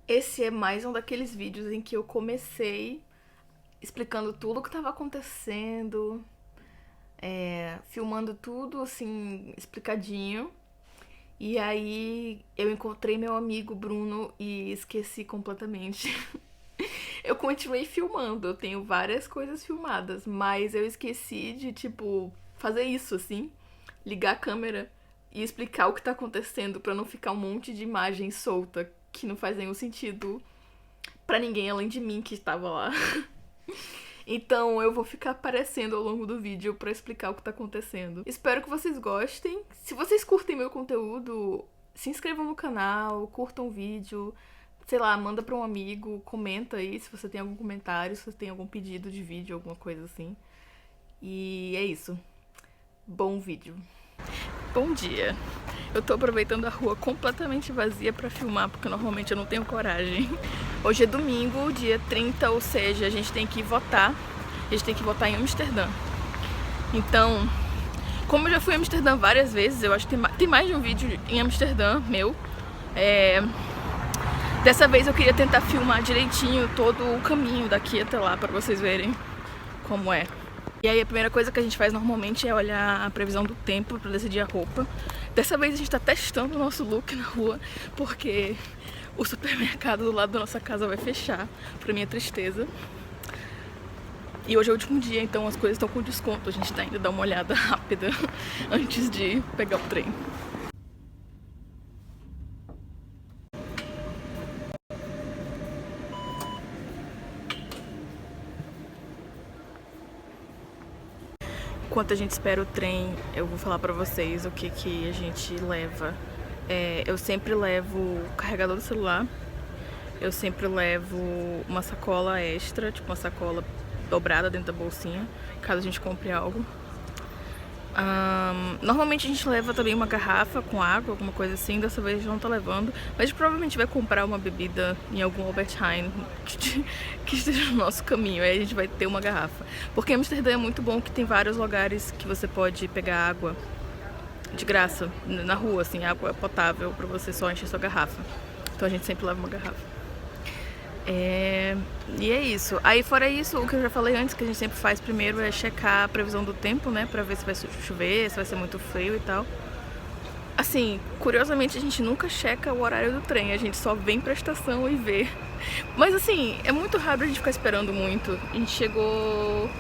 Esse é mais um daqueles vídeos em que eu comecei explicando tudo o que estava acontecendo, filmando tudo assim, explicadinho. E aí eu encontrei meu amigo Bruno e esqueci completamente. Eu continuei filmando, eu tenho várias coisas filmadas, mas eu esqueci de, tipo, fazer isso, assim. Ligar a câmera e explicar o que tá acontecendo pra não ficar um monte de imagem solta que não faz nenhum sentido pra ninguém além de mim que estava lá. Então eu vou ficar aparecendo ao longo do vídeo pra explicar o que tá acontecendo. Espero que vocês gostem. Se vocês curtem meu conteúdo, se inscrevam no canal, curtam o vídeo, sei lá, manda pra um amigo, comenta aí se você tem algum comentário, se você tem algum pedido de vídeo, alguma coisa assim. E é isso. Bom vídeo. Bom dia. Eu tô aproveitando a rua completamente vazia pra filmar, porque normalmente eu não tenho coragem. Hoje é domingo, dia 30, ou seja, a gente tem que votar. A gente tem que votar em Amsterdã. Então, como eu já fui em Amsterdã várias vezes, eu acho que tem mais de um vídeo em Amsterdã meu. Dessa vez eu queria tentar filmar direitinho todo o caminho daqui até lá, pra vocês verem como é. E aí a primeira coisa que a gente faz normalmente é olhar a previsão do tempo pra decidir a roupa. Dessa vez a gente tá testando o nosso look na rua, porque o supermercado do lado da nossa casa vai fechar, pra minha tristeza. E hoje é o último dia, então as coisas estão com desconto. A gente tá indo dar uma olhada rápida antes de pegar o trem. Enquanto a gente espera o trem, eu vou falar pra vocês o que a gente leva. Eu sempre levo o carregador do celular, eu sempre levo uma sacola extra, tipo uma sacola dobrada dentro da bolsinha, caso a gente compre algo. Normalmente a gente leva também uma garrafa com água, alguma coisa assim. Dessa vez a gente não tá levando, mas a gente provavelmente vai comprar uma bebida em algum Albert Heijn que esteja no nosso caminho. Aí a gente vai ter uma garrafa, porque Amsterdã é muito bom, que tem vários lugares que você pode pegar água de graça na rua, assim, água potável, pra você só encher sua garrafa. Então a gente sempre leva uma garrafa. E é isso. Aí fora isso, o que eu já falei antes, que a gente sempre faz primeiro é checar a previsão do tempo, né, pra ver se vai chover, se vai ser muito frio e tal. Assim, curiosamente a gente nunca checa o horário do trem, a gente só vem pra estação e vê. Mas assim, é muito raro a gente ficar esperando muito. A gente chegou,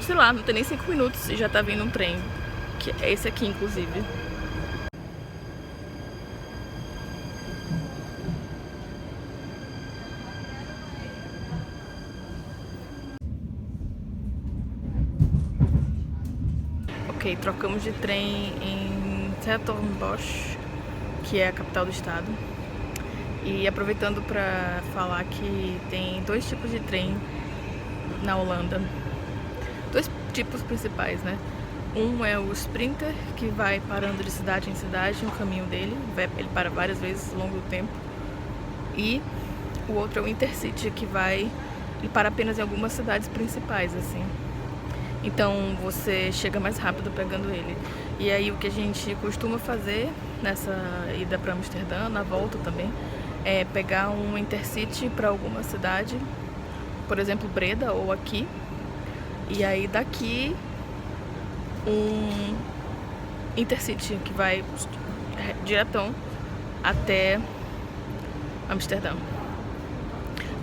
sei lá, não tem nem 5 minutos e já tá vindo um trem, que é esse aqui inclusive. Ok, trocamos de trem em Stellenbosch, que é a capital do estado. E aproveitando para falar que tem 2 tipos de trem na Holanda. 2 tipos principais, né? Um é o Sprinter, que vai parando de cidade em cidade no caminho dele. Ele para várias vezes ao longo do tempo. E o outro é o Intercity, que ele para apenas em algumas cidades principais, assim. Então você chega mais rápido pegando ele. E aí o que a gente costuma fazer nessa ida para Amsterdã, na volta também, é pegar um Intercity para alguma cidade, por exemplo Breda ou aqui, e aí daqui um Intercity que vai diretão até Amsterdã.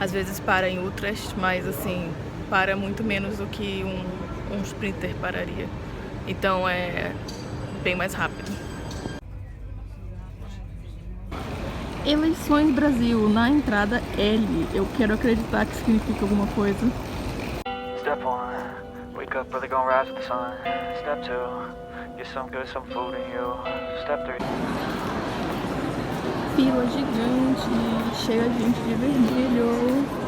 Às vezes para em Utrecht, mas assim, para muito menos do que um Sprinter pararia. Então é bem mais rápido. Eleições Brasil, na entrada L. Eu quero acreditar que significa alguma coisa. Step 1, wake up early, gonna rise with the sun. Step 2, get some good, some food in you. Step 3. Fila gigante, cheia de gente de vermelho.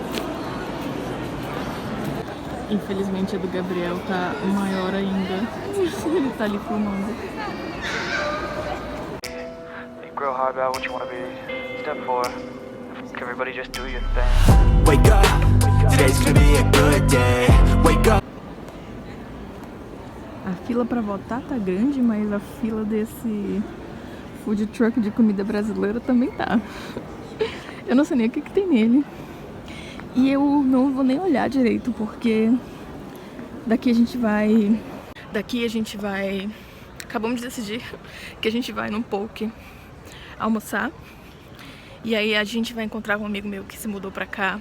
Infelizmente a do Gabriel tá maior ainda. Ele tá ali filmando. Think real hard about what you wanna be. Step 4, can everybody just do your thing. Wake up, today's gonna be a good day. Wake up. fila pra votar tá grande, mas a fila desse food truck de comida brasileira também tá. Eu não sei nem o que tem nele. E eu não vou nem olhar direito, porque daqui a gente vai... Acabamos de decidir que a gente vai num poke almoçar. E aí a gente vai encontrar um amigo meu que se mudou pra cá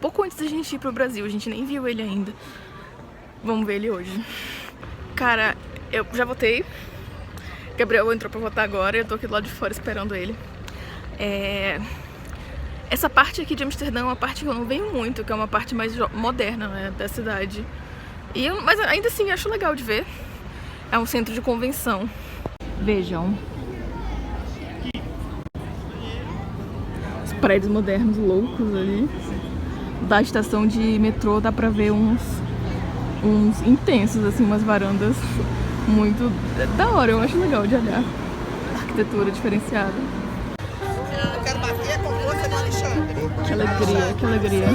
pouco antes da gente ir pro Brasil. A gente nem viu ele ainda. Vamos ver ele hoje. Cara, eu já votei. Gabriel entrou pra votar agora. Eu tô aqui do lado de fora esperando ele. Essa parte aqui de Amsterdã é uma parte que eu não venho muito, que é uma parte mais moderna, né, da cidade. Mas ainda assim acho legal de ver. É um centro de convenção. Vejam. Os prédios modernos loucos ali. Da estação de metrô dá pra ver uns intensos, assim, umas varandas muito da hora. Eu acho legal de olhar. Arquitetura diferenciada. Quero bater com força no Alexandre. Que alegria, que alegria.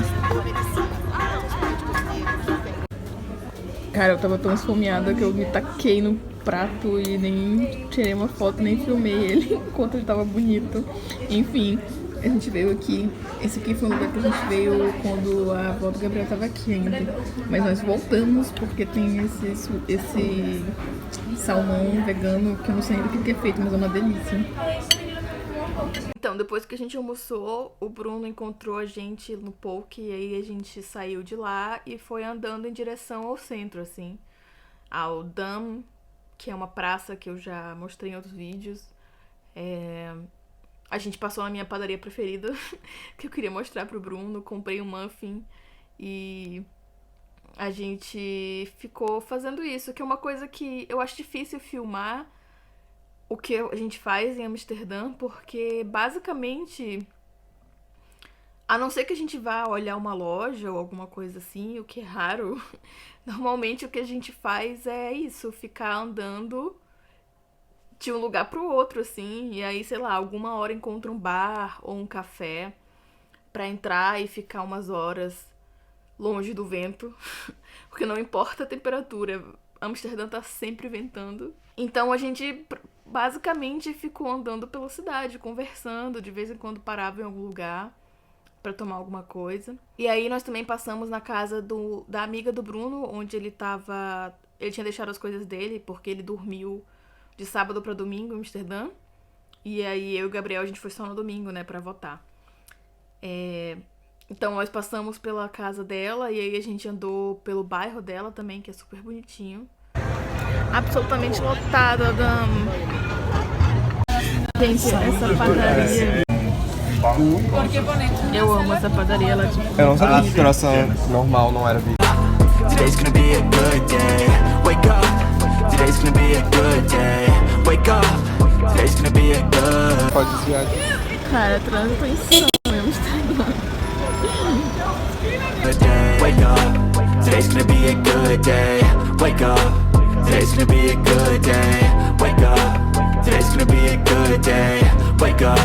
Cara, eu tava tão esfomeada que eu me taquei no prato e nem tirei uma foto, nem filmei ele enquanto ele tava bonito. Enfim, a gente veio aqui. Esse aqui foi um lugar que a gente veio quando a avó do Gabriel tava aqui ainda. Mas nós voltamos porque tem esse salmão vegano que eu não sei ainda o que é feito, mas é uma delícia. Então, depois que a gente almoçou, o Bruno encontrou a gente no poke e aí a gente saiu de lá e foi andando em direção ao centro, assim, ao Dam, que é uma praça que eu já mostrei em outros vídeos. A gente passou na minha padaria preferida, que eu queria mostrar pro Bruno, comprei um muffin e a gente ficou fazendo isso, que é uma coisa que eu acho difícil filmar, o que a gente faz em Amsterdã, porque basicamente, a não ser que a gente vá olhar uma loja ou alguma coisa assim, o que é raro, normalmente o que a gente faz é isso, ficar andando de um lugar pro outro, assim, e aí, sei lá, alguma hora encontra um bar ou um café pra entrar e ficar umas horas longe do vento, porque não importa a temperatura, Amsterdã tá sempre ventando. Então a gente basicamente ficou andando pela cidade, conversando, de vez em quando parava em algum lugar pra tomar alguma coisa. E aí nós também passamos na casa da amiga do Bruno, onde ele tinha deixado as coisas dele, porque ele dormiu de sábado pra domingo em Amsterdã. E aí eu e o Gabriel, a gente foi só no domingo, né, pra votar. Então nós passamos pela casa dela e aí a gente andou pelo bairro dela também, que é super bonitinho. Absolutamente lotado, Adam. Gente, essa padaria... Eu amo essa padaria, ela tipo... Eu não sabia que nossa normal não era vídeo. Today's gonna be a good day. Wake up. Today's gonna be a good day. Wake up. Today's gonna be a good. Pode desviar. Cara, trânsito insano em Amsterdã. Wake up. Today's gonna be a good day. Wake up. Today's gonna be a good day. Wake up. Today's gonna be a good day. Wake up.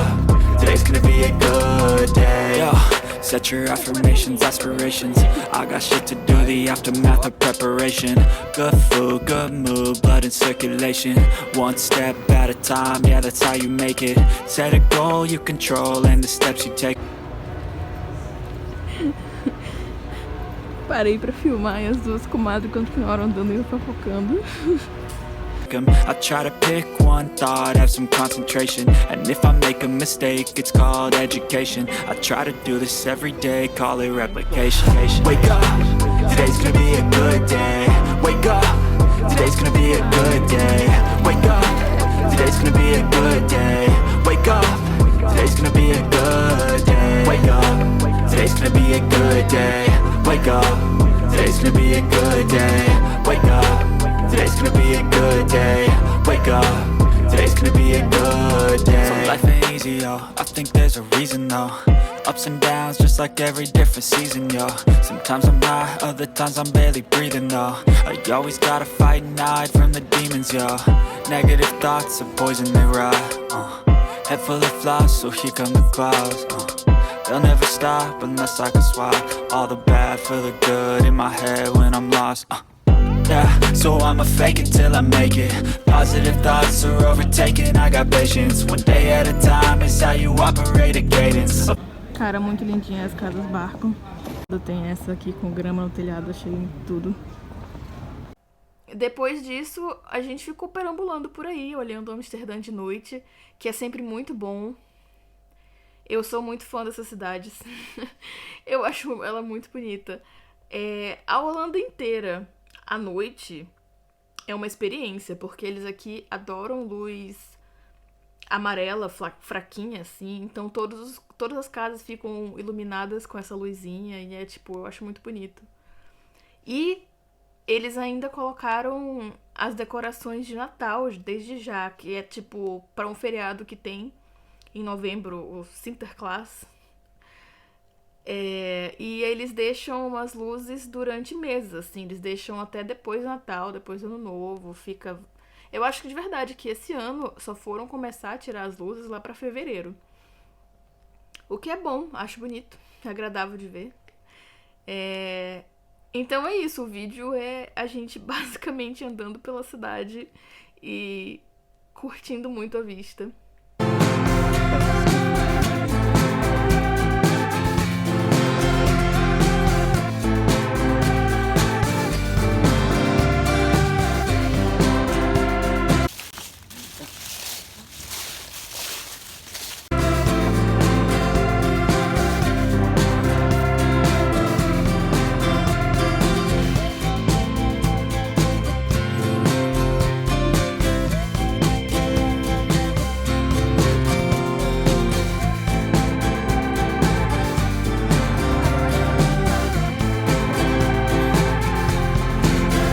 Today's gonna be a good day. Yo, set your affirmations, aspirations. I got shit to do, the aftermath of preparation. Good food, good mood, blood in circulation. One step at a time, yeah, that's how you make it. Set a goal you control and the steps you take. Parei pra filmar e as duas comadres continuaram andando e eu fofocando. I try to pick one thought, have some concentration. And if I make a mistake, it's called education. I try to do this every day, call it replication. Wake up, today's gonna be a good day. Wake up, today's gonna be a good day. Wake up, today's gonna be a good day. Wake up, today's gonna be a good day. Wake up, today's gonna be a good day. Wake up, today's gonna be a good day. Wake up. Today's gonna be a good day. Wake up. Today's gonna be a good day. So life ain't easy, yo. I think there's a reason, though. Ups and downs, just like every different season, yo. Sometimes I'm high, other times I'm barely breathing, though. I always gotta fight and hide from the demons, yo. Negative thoughts are poison, they rot. Head full of flies, so here come the clouds. They'll never stop unless I can swap all the bad for the good in my head when I'm lost. Yeah, so I'ma fake it till I make it. Positive thoughts are overtaken, I got patience. One day at a time is how you operate a cadence. Cara, muito lindinha as casas barco. Tem essa aqui com grama no telhado, achei tudo. Depois disso, a gente ficou perambulando por aí, olhando Amsterdã de noite, que é sempre muito bom. Eu sou muito fã dessas cidades. Eu acho ela muito bonita. A Holanda inteira, à noite, é uma experiência, porque eles aqui adoram luz amarela, fraquinha, assim. Então todas as casas ficam iluminadas com essa luzinha e eu acho muito bonito. E eles ainda colocaram as decorações de Natal desde já, que é para um feriado que tem em novembro, o Sinterklaas. E eles deixam umas luzes durante meses, assim, eles deixam até depois do Natal, depois do Ano Novo, fica... Eu acho que de verdade que esse ano só foram começar a tirar as luzes lá pra fevereiro. O que é bom, acho bonito, é agradável de ver. Então é isso, o vídeo é a gente basicamente andando pela cidade e curtindo muito a vista.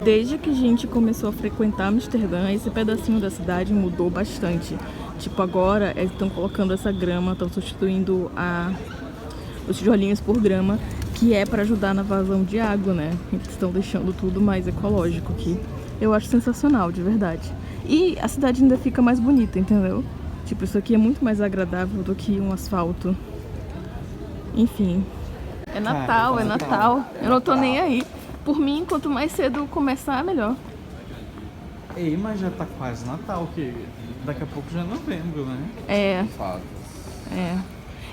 Desde que a gente começou a frequentar Amsterdã, esse pedacinho da cidade mudou bastante. Agora eles estão colocando essa grama, estão substituindo os tijolinhos por grama, que é para ajudar na vazão de água, né? Eles estão deixando tudo mais ecológico aqui. Eu acho sensacional, de verdade. E a cidade ainda fica mais bonita, entendeu? Isso aqui é muito mais agradável do que um asfalto. Enfim. É Natal, é Natal. Eu não tô nem aí. Por mim, quanto mais cedo começar, melhor. Ei, mas já tá quase Natal, que daqui a pouco já é novembro, né?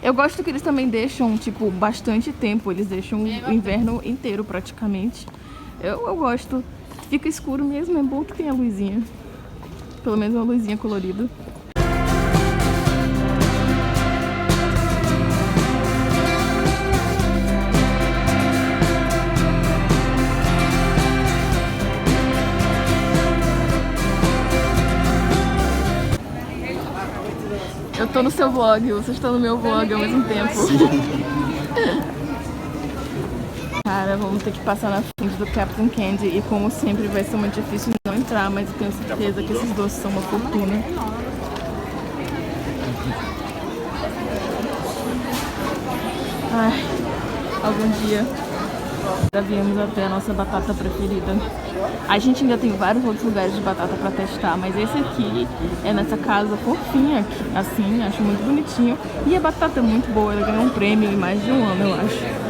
Eu gosto que eles também deixam, bastante tempo. Eles deixam o inverno inteiro, praticamente. Eu gosto. Fica escuro mesmo, é bom que tenha luzinha. Pelo menos uma luzinha colorida. Eu tô no seu vlog, você está no meu vlog ao mesmo tempo. Cara, vamos ter que passar na frente do Captain Candy e como sempre vai ser muito difícil não entrar, mas eu tenho certeza que esses doces são uma fortuna. Ai, algum dia viemos até a nossa batata preferida. A gente ainda tem vários outros lugares de batata pra testar, mas esse aqui é nessa casa fofinha aqui, assim, acho muito bonitinho. E a batata é muito boa, ela ganhou um prêmio em mais de um ano, eu acho.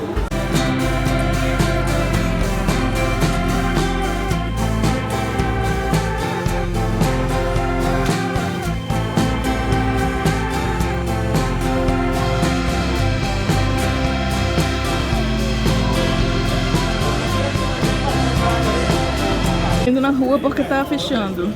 Indo na rua porque tá fechando.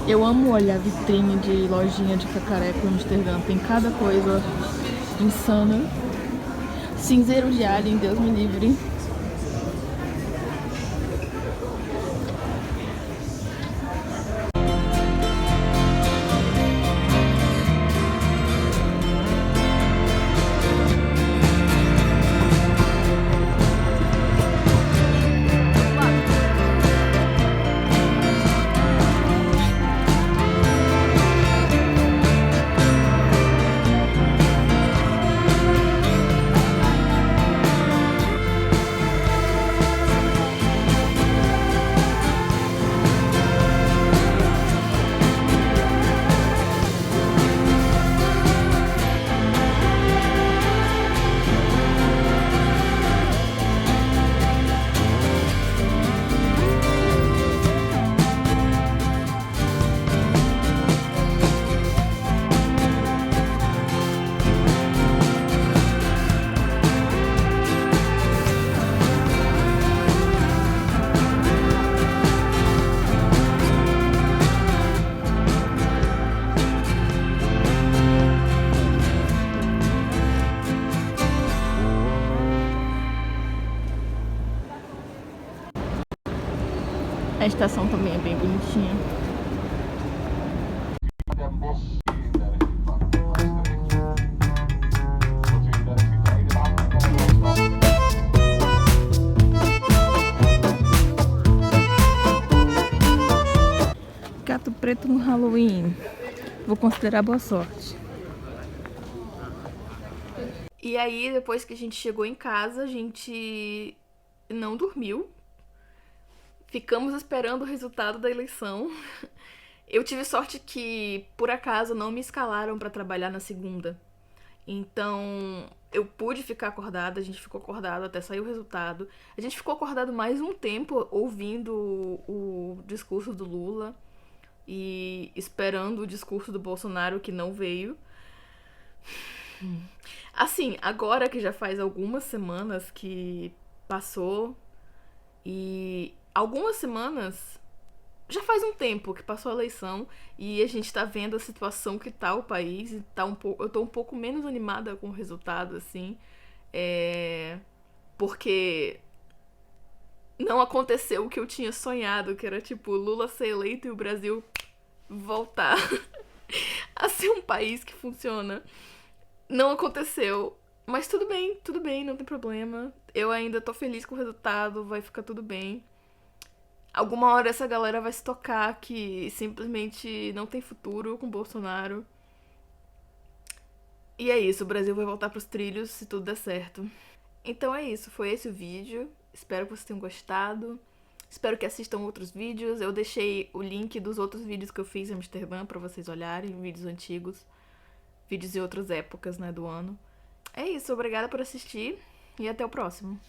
Eu amo olhar vitrine de lojinha de cacareco em Amsterdã. Tem cada coisa insana. Cinzeiro de alien, Deus me livre. A estação também é bem bonitinha. Gato preto no Halloween. Vou considerar boa sorte. E aí, depois que a gente chegou em casa, a gente não dormiu. Ficamos esperando o resultado da eleição. Eu tive sorte que, por acaso, não me escalaram pra trabalhar na segunda. Então, eu pude ficar acordada, a gente ficou acordado até sair o resultado. A gente ficou acordado mais um tempo ouvindo o discurso do Lula e esperando o discurso do Bolsonaro, que não veio. Assim, agora que já faz algumas semanas que passou, e algumas semanas, já faz um tempo que passou a eleição, e a gente tá vendo a situação que tá o país, e tá eu tô um pouco menos animada com o resultado, assim, porque não aconteceu o que eu tinha sonhado, que era tipo Lula ser eleito e o Brasil voltar a ser um país que funciona. Não aconteceu, mas tudo bem, não tem problema. Eu ainda tô feliz com o resultado, vai ficar tudo bem. Alguma hora essa galera vai se tocar que simplesmente não tem futuro com Bolsonaro. E é isso, o Brasil vai voltar pros trilhos se tudo der certo. Então é isso, foi esse o vídeo. Espero que vocês tenham gostado. Espero que assistam outros vídeos. Eu deixei o link dos outros vídeos que eu fiz em Amsterdã pra vocês olharem, vídeos antigos. Vídeos de outras épocas, né, do ano. É isso, obrigada por assistir e até o próximo.